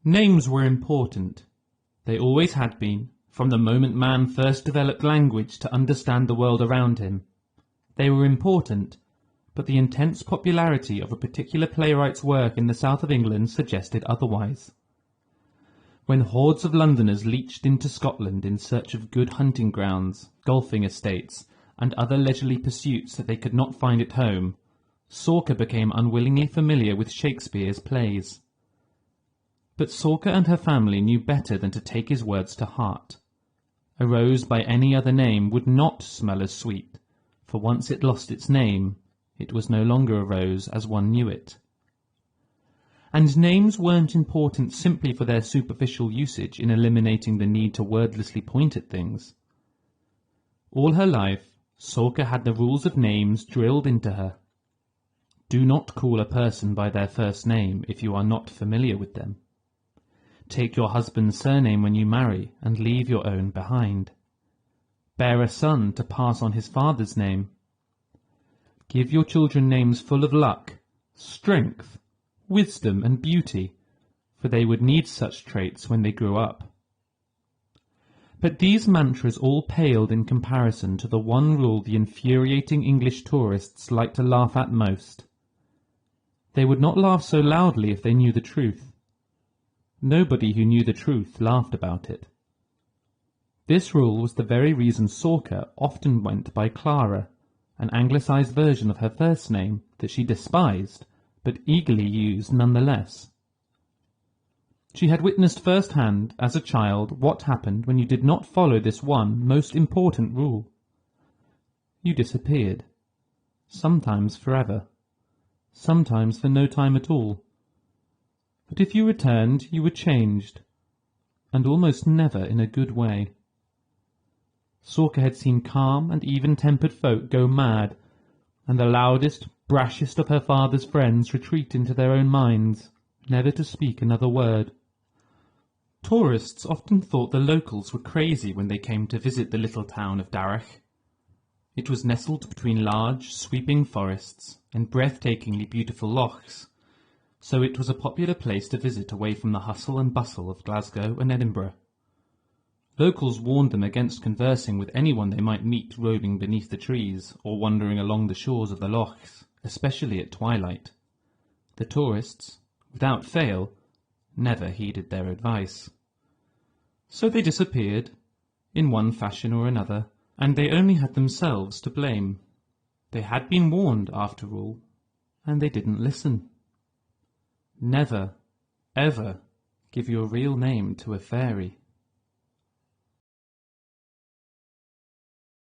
Names were important. They always had been, from the moment man first developed language to understand the world around him. They were important, but the intense popularity of a particular playwright's work in the south of England suggested otherwise. When hordes of Londoners leached into Scotland in search of good hunting grounds, golfing estates, and other leisurely pursuits that they could not find at home, Sorka became unwillingly familiar with Shakespeare's plays. But Sorka and her family knew better than to take his words to heart. A rose by any other name would not smell as sweet, for once it lost its name, it was no longer a rose as one knew it. And names weren't important simply for their superficial usage in eliminating the need to wordlessly point at things. All her life, Sorka had the rules of names drilled into her. Do not call a person by their first name if you are not familiar with them. Take your husband's surname when you marry, and leave your own behind. Bear a son to pass on his father's name. Give your children names full of luck, strength, wisdom, and beauty, for they would need such traits when they grew up. But these mantras all paled in comparison to the one rule the infuriating English tourists liked to laugh at most. They would not laugh so loudly if they knew the truth. Nobody who knew the truth laughed about it. This rule was the very reason Sorka often went by Clara, an anglicised version of her first name that she despised, but eagerly used nonetheless. She had witnessed firsthand, as a child, what happened when you did not follow this one most important rule. You disappeared, sometimes forever, sometimes for no time at all. But if you returned, you were changed, and almost never in a good way. Sorka had seen calm and even-tempered folk go mad, and the loudest, brashest of her father's friends retreat into their own minds, never to speak another word. Tourists often thought the locals were crazy when they came to visit the little town of Darragh. It was nestled between large, sweeping forests and breathtakingly beautiful lochs, so it was a popular place to visit away from the hustle and bustle of Glasgow and Edinburgh. Locals warned them against conversing with anyone they might meet roving beneath the trees or wandering along the shores of the lochs, especially at twilight. The tourists, without fail, never heeded their advice. So they disappeared, in one fashion or another, and they only had themselves to blame. They had been warned, after all, and they didn't listen. Never, ever give your real name to a fairy.